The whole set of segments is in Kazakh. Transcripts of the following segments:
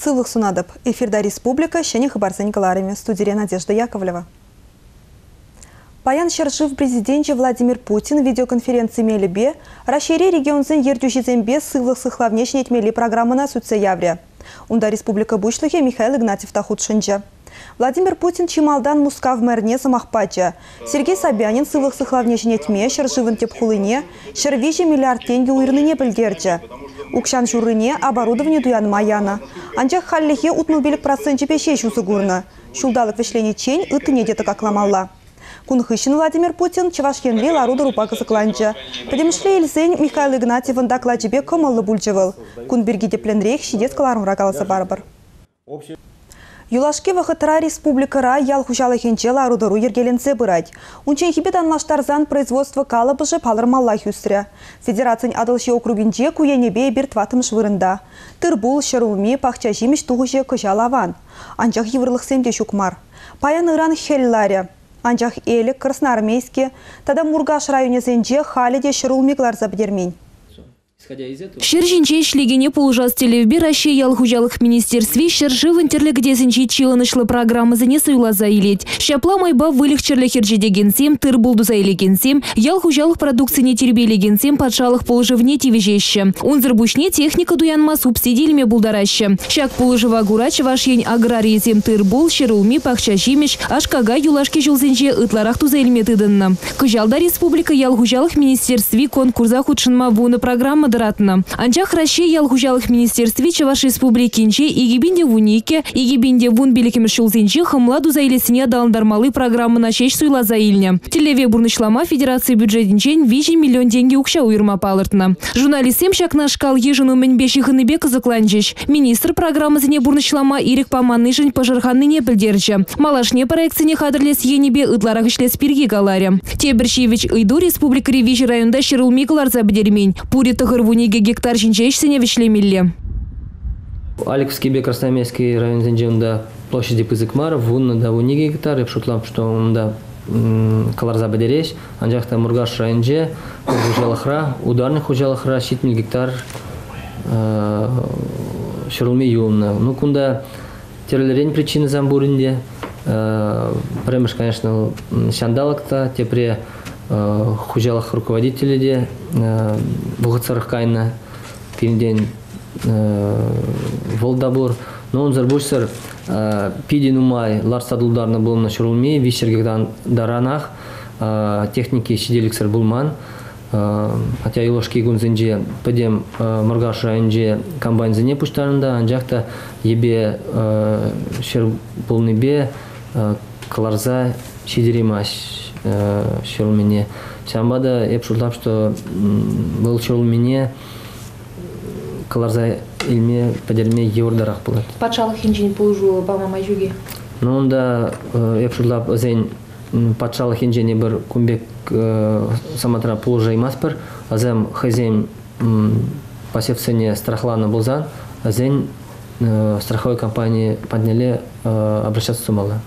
сывлых сунадып. Эфирда республика, щених и барзань галарами. Студия Надежда Яковлева. Паян Шершив президенте Владимир Путин в видеоконференции Мелебе расшири регионзен ердюшизембе сывлых сыхлавнечне этмели программы на суцеявре. Унда республика Бушлыхе Михаил Игнатьев тахутшинча. Владимир Путин чималдан мускав мэрне самахпача. Сергей Собянин сывлых сыхлавнечне тьме Шершивын тепхулыне шервичи миллиард тенге уйрныне пельгерча. Укшан журыне оборудование дуян маяна. Анчах халлихе утмубилик проценте пещещу сыгурна. Шулдалык вешлени чень ытыне дета как ламалла. Кунхыщин Владимир Путин чевашкенли ларуда рупака закланча. Подемшле Ильзень Михаил Игнатьевын докладчебе комаллы бульчевал. Кунберги деплендрейх щидец каларым рагаласа барбар. Юлашке вахытра республикара ял хужалыхенче ларудару ергеленсе бырать. Унчен хибет анлаштарзан производство калабыжы палырмалла хюстря. Федерацин адылши округинче куенебе биртватым швырында. Тырбул, шырулми, пахча жимеш тугыже кыжалаван. Анчах еврлыхсемде шукмар. Паян ыран хелларя. Анчах элек, красноармейске, тада Мургаш районезенче халиде шырулмиклар забдермень. Шержинче шлигене полужас телевби Россия ялхужалых министерстве Шержив интерлегдезенче чилынышлы программы занесы ула заилеть. Шапла майба вылих черлехерджедегенсем, тырбулду заилегенсем, ялхужалых продукции не тербелегенсем, подшалых положевне тивежеще. Унзербушне техника дуянма субсидиями булдараща. Шак положева гурач вашень аграриезем тырбул, шерулми, пахчажимеш, ашкага юлашки жулзенче ытларах тузаилметыдынна. Кыжалда республика ялхужалых министерстве конкурса худшинма вуна программа Анчах Россия ялхужалых министерстве Чаваш республикинче игибинде вунике, игибинде вун беликемешулзинче хамладу заилесине даландармалы программы на честь суйла заильня. Телеве бурнышлама Федерации бюджетинчен 5 миллион деньги укша уйрма палыртна. Журналистем шак на шкал ежину менбеши хыныбека закланчиш. Министр программы зіне бурнышлама Ирик Паманышин пожарханны не пельдерча. Малашне проекцине хадрлес енебе ытларах ишлес пирги галаря. Тебершевич ыйду республика Ревижи районда шерулмиклар забдермень. Пури тахырвуниге гектар жинчешсене вишлемилле. Аликовский бе Красноармейский район зенжемда площади пызыкмар, вунна да вуниге гектар, шутлам, что он да каларза бедереш, анжахта Мургаш районже, хужалахра, ударных хужалахра, 7 гектар шерулми юмна. Ну, кунда терлерень причины замбуринде, премеш, конечно, шандалакта, тепре хужалах руководители де бұғытсарық кайна пенден волдабур. Но он зарбушсар пидин умай ларсадулдарна был на шурулме, вишергегдан даранах техники сиделиксар булман. Хотя илошки гунзенже подем Мургаш районже комбайнзене пуштарында, анжақта ебе шер булныбе каларза сидеримаш. Шерулмене. Шамбада эпшултап, что был шерулмене каларза илме подерме еврдарах было. Патшалых хинжин положу по мамайжуге. Ну он да эпшултап зен патшалых хинжине бір кумбек саматра положа имаспер, азем хазем посевцене страхлана булзан, азен страховой компании подняли обращаться с умала.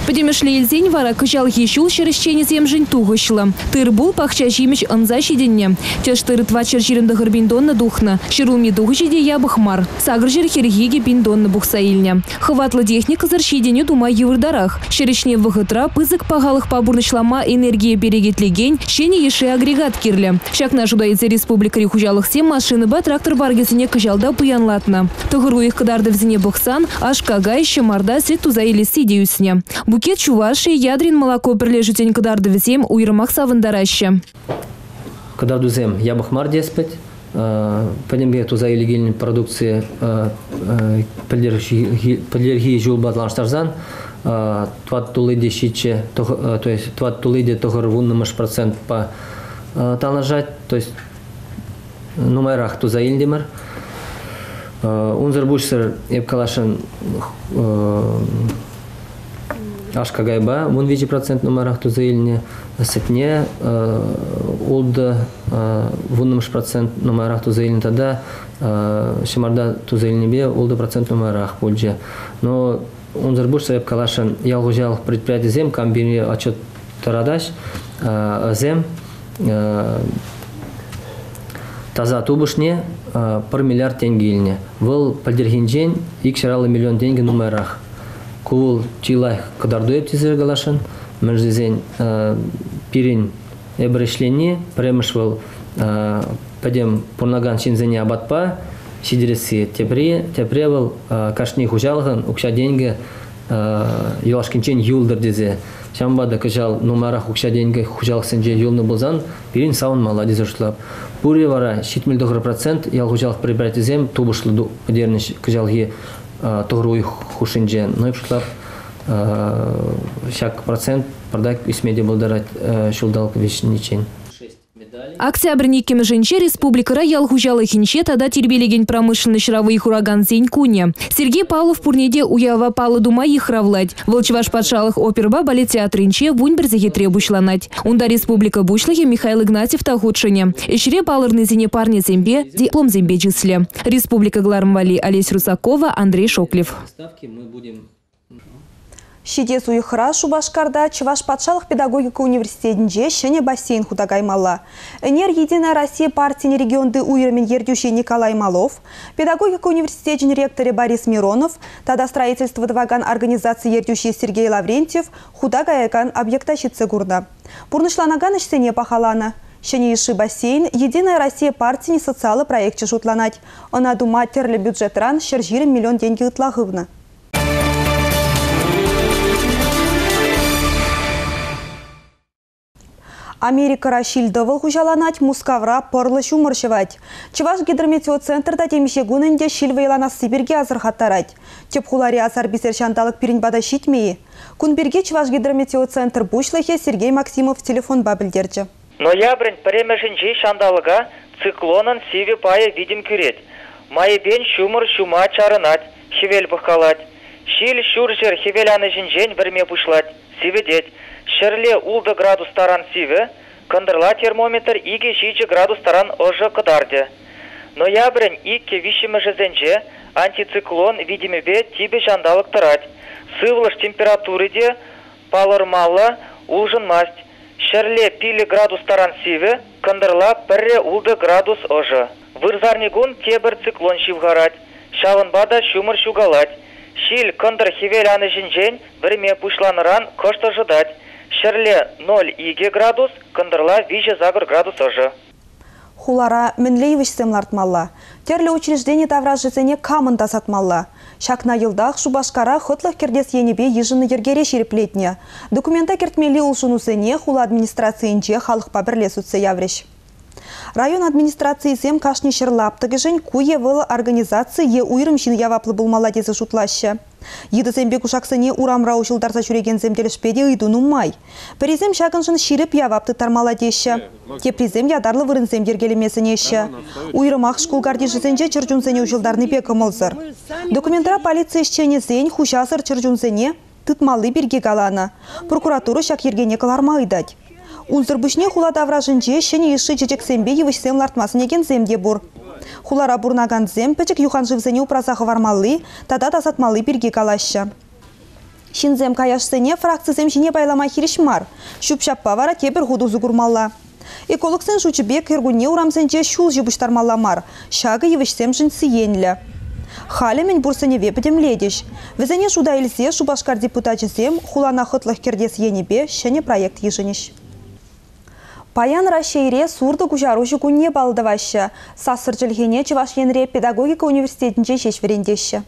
Подемешли Ильзень вара кыжал ещул шерещене земжень тугышла. Тырбул пахча жимеш анза шиденне. Теш тырытва черчирында гырбиндонна духна. Шерулми дугышиде ябыхмар. Сагржер хергиге биндонна бухсаильня. Хватла техника заршидене дума еврдарах. Шеречне вахытра пызык пагалых пабурнышлама энергия берегетлеген. Щене еши агрегат кирля. Шакна жудайцы республика рихужалых 7 машины ба трактор баргезине кыжалда пуянлатна. Тыгыру их кадарды взине бухсан, аж кага еще марда сету заили сидеюсне. Букет Чуваши ядрин молоко прилежутень кадарды взем уйрмах савандараща. Кадарду зем ябахмар деспет, подембе туза илегальной продукции поддержи жулбатланштарзан, тват тулыде щиче, то есть тват тулыде тогорвуннамаш процент по талнажать, то есть нумерах туза ильдемар. Унзербушсер ебкалашен Ашкагайба, вон 20% номерах тузаильне, сетне, олда, вон процент номерах тузаильне тогда, шимарда тузаильнебе, олда процент номерах польже. Но он зарбушся еб калашен, я угожал предприятие зем, комбини отчет тарадаш, зем, таза тубушне, 1 миллиард тенге. Выл поддержинжен икшаралы миллион тенге номерах. Кул чилай кадардуев тизергалашын. Междезен пирин эбрешлене премышвал падем пурнаган шинзене абатпа сидереси тепревал кашни хужалган укша деньги юлашкинчен юлдыр дезе. Шамбада кажал номерах укша деньги хужалгсенже юлны болзан пирин саун молодец ушлап. Пури вара 70% ял хужалг прибратизем тубушлы дерниш кажалги тогруй хушинжен. Ну и ушлап шак процент продак исмеде болдарать шулдалк вишничен. Октябрь кемеженче республикара ялхужалы хинче тада тербелеген промышленный шравый хураган зень куне. Сергей Павлов пурнеде уява палы дума ихравлать. Волчеваш патшалых оперба балет театринче вунь берзеге требушланать. Унда республика бушлахе Михаил Игнатьев тахудшине. Ишре палырны зене парне зембе, диплом зембе числе. Республика Глармвали Олесь Русакова, Андрей Шоклев. Шиде суйхра Шубашкарда Чуваш патшалық педагогика университетінде шене бассейн худагаймалла. Энер Единая Россия партияны регионды уйрымен ердюший Николай Малов, педагогика университетінің ректоры Борис Миронов, тада строительство дваган организации ердюший Сергей Лаврентьев худагайган объектащицы гурна. Пурнышланаган ишсене пахалана. Шене иши бассейн Единая Россия партияны социалы проекте жутланать. Она дума терлі бюджетран шержирен миллион деньги ытлағывна. Америка рашильдовыл хужаланать, Мускавра порлы шумыршывать. Чуваш гидрометеоцентрда темешегунынде шильвейлана Сибирге азырхаттарать. Тепхулари азар бисер шандалық пирин бада шитмейі. Кунберге Чуваш гидрометеоцентр бушлахе Сергей Максимов телефон бабілдерді. Ноябрь премешінжей шандалыға циклонын севе пайы видим күрет. Майыбен шумыр шума чарынать, хевел бұқалать. Шил шуржер хевеляны жинжен бірме бұшлать, севедет. Шерле улды градус таран сиве, кандырла термометр иге 6 градус таран ожы кыдарды. Ноябрь икке вишімі жызенже антициклон видимебе тибе жандалық тарать. Сывлыш температурыде палырмалы улжын масть. Шерле пили градус таран сиве, кандырла пірре улды градус ожы. Вырзарнигун тебір циклон шивгарать. Шавынбада шумыр шугалать. Шил кандыр хевеляны жинжен бірме пушланыран кошты жыдать. Шерле 0 иге градус, кандырла виже загр градус ожы. Хулара мінлейвіш семлартмалла. Терлі учреждение тавраж жызене камында сатмалла. Шакна йылдақ Шубашкара хотлық кердес енебе ежіні ергере шереплетне. Документа кертмели улшынусене хула администрациинче халықпа бірлесутсе явреш. Район администрации зем кашни шерлаптығы жын куе вылы организации е уйрымшин яваплы булмала дезі жутлашы. Еді зембе кушақсыне урамра ұшылдарса жүреген земделішпеде ұйдуну май. Призем шағыншын ширіп явапты тармала деші. Тепризем ядарлы вырын земдергелемесіне еші. Уйрымақ шкулгарди жызенже чыржунзене ұшылдарны бек ымылзыр. Документара полиция ішчене зен хушасыр чыржунзене тытмалы берге галана. Прокуратура шак ергене каларма ыдать. Унзырбышне хула давражынже шене еші жечексембе евішсем лартмасын еген земде бур. Хулара бурнаган зем печек юхан живзене упразағы вармалы, тада тасатмалы берге калашы. Шинзем каяшсене фракцизем жіне байлама хиришмар. Шупшаппа вара тебір худу зугурмалла. Экологсен жучыбек ергуне урамсенже шул жибыштармалламар. Шагы евішсем жын сиенлі. Халемен бурсыне вепедем ледеш. Везене шуда илсе Шубашкар депутатчызем хулана хытлых кердес енебе шене проект еженеш. Паян Рашейре сурды кужаруши күнне балдывашы. Сасыр жылгене Чуваш енре педагогика университетінже шеш верендеші.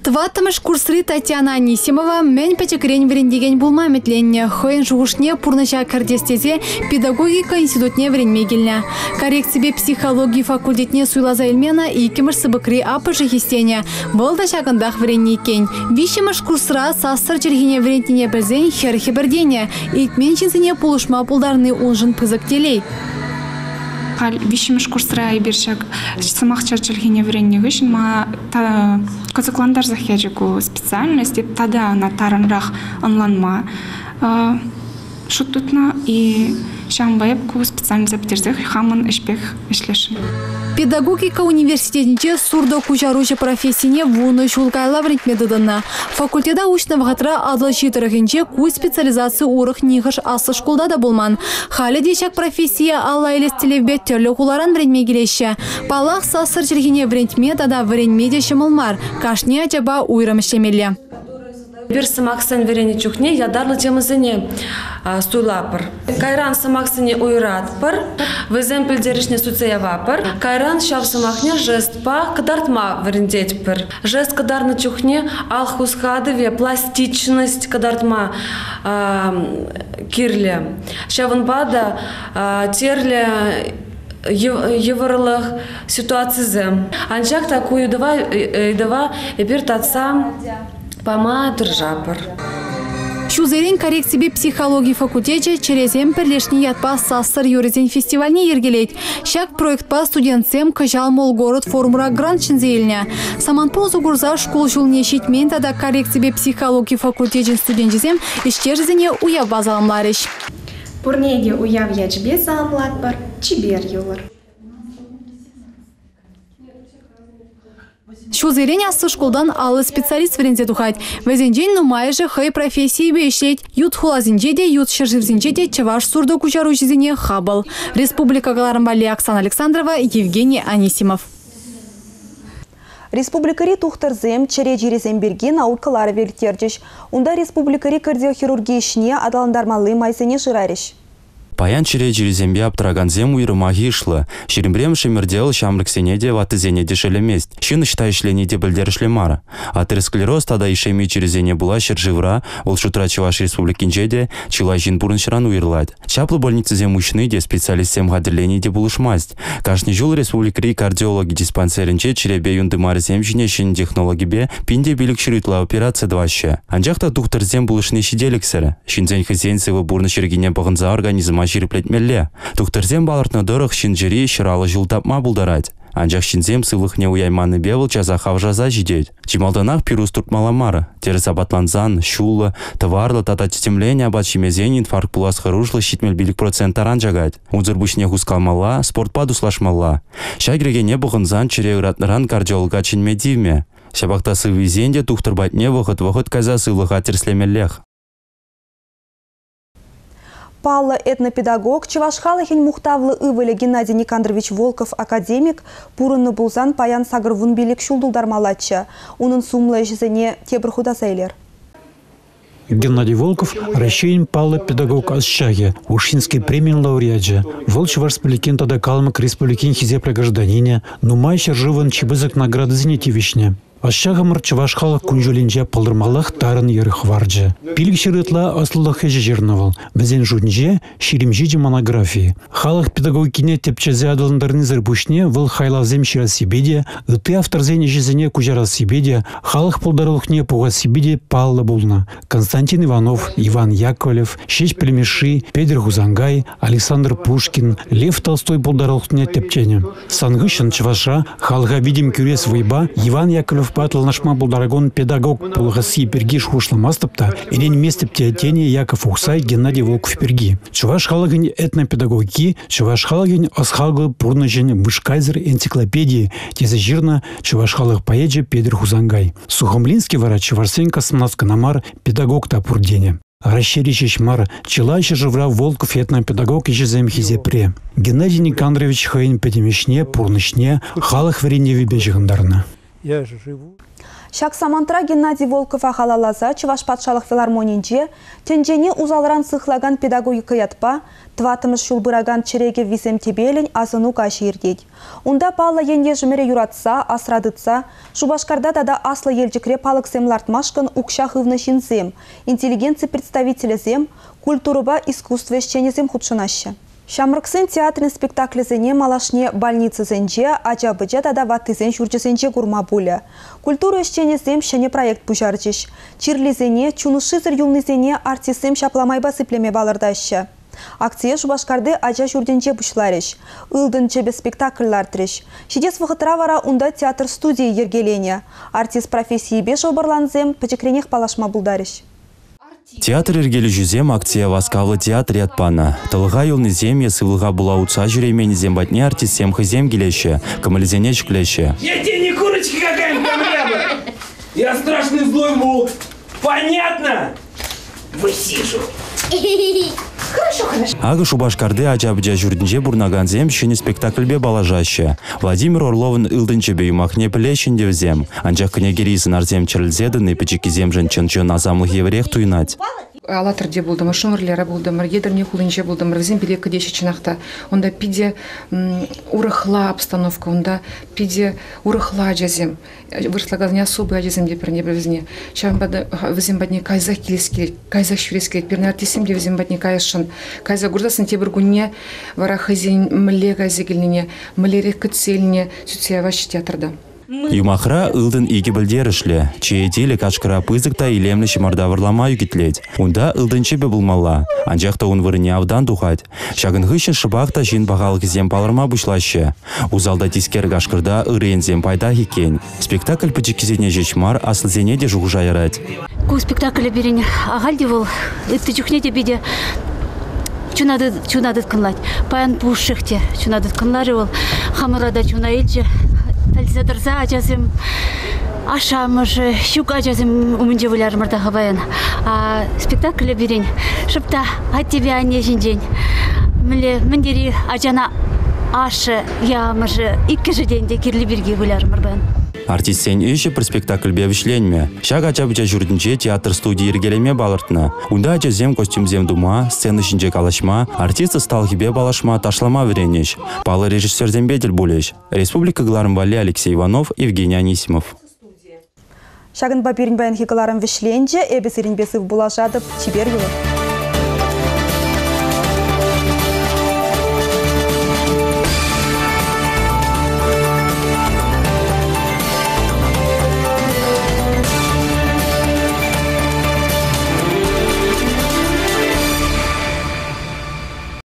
Тватымыш курсры Татьяна Анисимова мен пәчекрен верендеген булма метленне. Хойын жуғышне пурныша кардестезе педагогика институтне веренмегелне. Коррекцибе психологии факультетне суйлаза элмена и кемыш сыбыкри апыжы хистене. Болда шагындах вереннекен. Вишемыш курсра сасыр жергене верентіне білзен херхе бірдене. Итменшінсіне пулышма пулдарны улжын пызыктелей. Вишимеш курсра бершак самах чарчылгене вреннегиш ма козакландар захяджику специальности тада на таранрах онланма шутутна и Шамбайып ку специальный заптерзех хамын ишпех ишлешин. Педагогика университетінде сурдо кучаручы профессияне вуны шулкайла врентмедыдына. Факультета учна вғатра адлы житырығынче ку специализация урық нихыш асы школда да болман. Халі дешак профессия алла елестелевбе түрлі хуларан врентмегелеші. Палақ сасыр жергене врентмед ада врентмеде шымылмар. Кашне ачаба уйрым ішлемелі. Bir сымақсын верені чухне ядарлы темізіне суйлапыр. Кайран сымақсыне уйратпыр, візен пілдерішне суцеявапыр. Кайран шав сымақне жестпа кадартма верендетпір. Жест кадарны чухне алхусхадыве пластичность кадартма кирле. Шавынбада терле еврлых ситуацизм. Анчак такую дава епир татса Пама держапыр. Шузерен коррекции психологии факультете через перлешни ятпа сассыр юрезен фестивальне ергелейт. Шак проект по студентсем кажал мол город форумра грант чинзейлня. Саманпозу гурза школ жулне шитмен тада коррекции психологии факультете студентизем ишчержене уяв базаламларыш. Пурнеге уяв ячбе заламлатпар, чибер юлар. Шузерен асы школдан алы специалист врензе тухать. Везенжен нумайжы хай профессии бешлет. Ют хулазинже де, ют шерживзинже де чаваш сурдо кучаручизине хабал. Республика Галарамбали Оксана Александрова, Евгений Анисимов. Республикари тухтарзем чережирезем берги наукалары вертердиш. Унда республикари кардиохирургия ишне адаландармалы майзене жирариш. Паян чережирезембе аптыраганзем уйрымаги ишлы. Шерембрем шемердел шамрыксенеде ватызенеде шелемест. Шины считаешленеде білдерішлемара. Атеросклероз тада ишеми черезене була шерживра, ол шутра Чуваш республикинжеде чила жин бурншыран уйрлать. Чаплы больницезем учныйде специалистсем гадерленеде булышмасть. Кашни жул республикари кардиологи диспансеринче черебе юндымарзем жинешин технологибе пинде билік шырытла операция дваще. Анжақта тухтарзем булышны шиделіксірі. Шинзен хызенцевы бурны шергене бағынза организма жиреплетмелле. Тухтарзем балартны дырық шинжери шыралы жылтапма булдарать. Анжақ шинзем сывлықне уяйманы бевыл жаза хавжаза жидеть. Чималданақ пирус туртмаламары. Терес абатланзан, шулы, товарлы тата тетемление абачимезен инфаркт пулас хырушлы щитмел билік процентаран жагать. Унзыр бушне хускалмала, спортпад услашмала. Шагрегене бұғынзан чире ұратныран кардиолога чинмедивме. Шабақта сывизенде тухтырбатне вғыт каза сывлыға терслемеллех. Палла этнопедагог, Чувашхалахин Мухтавлы Ывыле Геннадий Никандрович Волков академик, пурынны булзан паян сагыр вун билик шулдулдармалатча. Унын сумлы жезене тебір худасайлер. Геннадий Волков – расчейн палла педагог Асчаге, Ушинский премия лауреаджа. Волчев республикин тада калмык республикин хизепре гражданине, но май шаржыван чебызак награды зенетивишне. Ашшағымыр Чувашхалық күнжөлінже пылдырмалық тарын еріхварджы. Пилік шырытла аслылық хежі жернавыл. Бізен жудынже ширимжеде монографии. Халық педагогикіне тепчезе адалындарны зірбушне выл хайлавзем шира себеде, ыты авторзене жезене кужара себеде, халық пылдарылықне пуға себеде паллы болна. Константин Иванов, Иван Яковлев, Шеч Племеши, Петр Хузангай, Александр Пушкин, Лев Толстой пылдарылықне тепчене. Сангышын Чуваша, халға видим кюрес вайба, Иван Яковлев патлы нашма булдарагон педагог пулғасы пергиш хушлымастыпта, инен местепте тени Яков Ухсай Геннадий Волков перги. Чуваш халагын этнопедагогики, чуваш халагын асхалгы пурнажен вышкайзер энциклопедии, тезе жирна чуваш халаг поэджи Петр Хузангай. Сухомлинский врач Чувашсенька Смнаска Намар педагог тапурдене. Расширичич мар челайши живра Волков этнопедагог ижезем хизепре. Геннадий Никандрович хайн педемишне пурнышне халах врене вибежигандарна. Я живу. Шак самантра Геннадий Волков ахалалаза Чуваш патшалық филармонинже тенжене узалран сыхлаган педагогика ятпа, тватымыш шулбыраган череге визем тебелін азыну каширдеть. Унда палла енде жымере юратса, асрадытса, Шубашкарда дада аслы елжікре палықсем лартмашкан укшах ывнышинзем, интеллигенции представителезем, культурыба искусстве шченезем худшынаща. Шамрыксын театрын спектаклезене малашне больницызенже, ажабыже дада ваттызен шурчызенже гурма буля. Культура ишченезем шене проект пужарчиш. Чирлизене, чунышызыр юлнызене артисем шапламайба сыплеме балырдаща. Акция Шубашкарды ажа журденже бушлариш. Илдын чебе спектакльлар триш. Шидес вахытра вара унда театр студии ергелене. Артист профессии бе жобарланзем пачекренех палашма булдариш. Театр ергелі жүзем акция васкавлы театр ятпана. Тылыға юлны земе сывылға була утса жүремені зембатне артист семхы зем келеші, камализене чклеші. Я тебе не курочка какая-нибудь там рядом. Я страшный злой волк. Понятно? Высижу. Хорошо. Ағы Шубашкарды ажабыжа жүрдінже бурнаган зем шыны спектакльбе балажашы. Владимир Орловын ылдынчы беймахне пілешін девзем. Анжақ кінегерейсін арзем чірлзедіні пічекі земжін чын-чын азамлық еврех туйнать. Алатырде булдым, шумырлера булдым, едерне кулынче булдым, рзем билек кедеші чынақта. Онда пиде урыхла обстановка, онда пиде урыхла жазем. Вырслагаз не особый ажазем де перне бівзіне. Шам бады візем бадне кайзах келескелет, кайзах шврескелет, перне артисем де візем бадне кайшын. Кайза гурдасын те біргуне вара хызен міле кайзагеліне, мілерек күтселіне сүтсея ваши театрда. Юмахра ылдын иги білдерішлі. Чиетелі кашкыра пызықта илемлі шымарда варлама югетлет. Унда ылдынчы бе булмалла. Анжақта он вырыне авдан тухать. Шагынғышын шыбақта жин бағалық зем палырма бұшлашы. Узалда тискер кашкырда ырен зем пайда хекен. Спектакль пычекізене жечмар асылзене де жуғжа ярать. Ку спектакль берен ағалде бол. Үтті жүхне де беде. Чунады кынлать. Паян пушшыхте. Чунады кынлары бол. Хамырада чуна елже. Тальзадырза ажазым, ашамыжы, щук ажазым умынже вылярмырда хабаян. А спектакль берен, шыпта, ат тебе ане жинжен. Міле, міндері ажана ашы, ямыжы, иккі жеденде керлі бірге вылярмырбаян. Артист сен үші бір спектакль бевішленме. Шаг ачабыча жүрдінче театр студии ергелеме балыртына. Унда ажазем костюмзем дума, сцены шинче калашма, артисты сталхибе балашма ташлама веренеш. Палы режиссерден бедел булеш. Республика Гларымвали Алексей Иванов, Евгений Анисимов. Шагын бапирин баян хикаларым вишленже, эбес иринбесів булашадып, чибер юлы.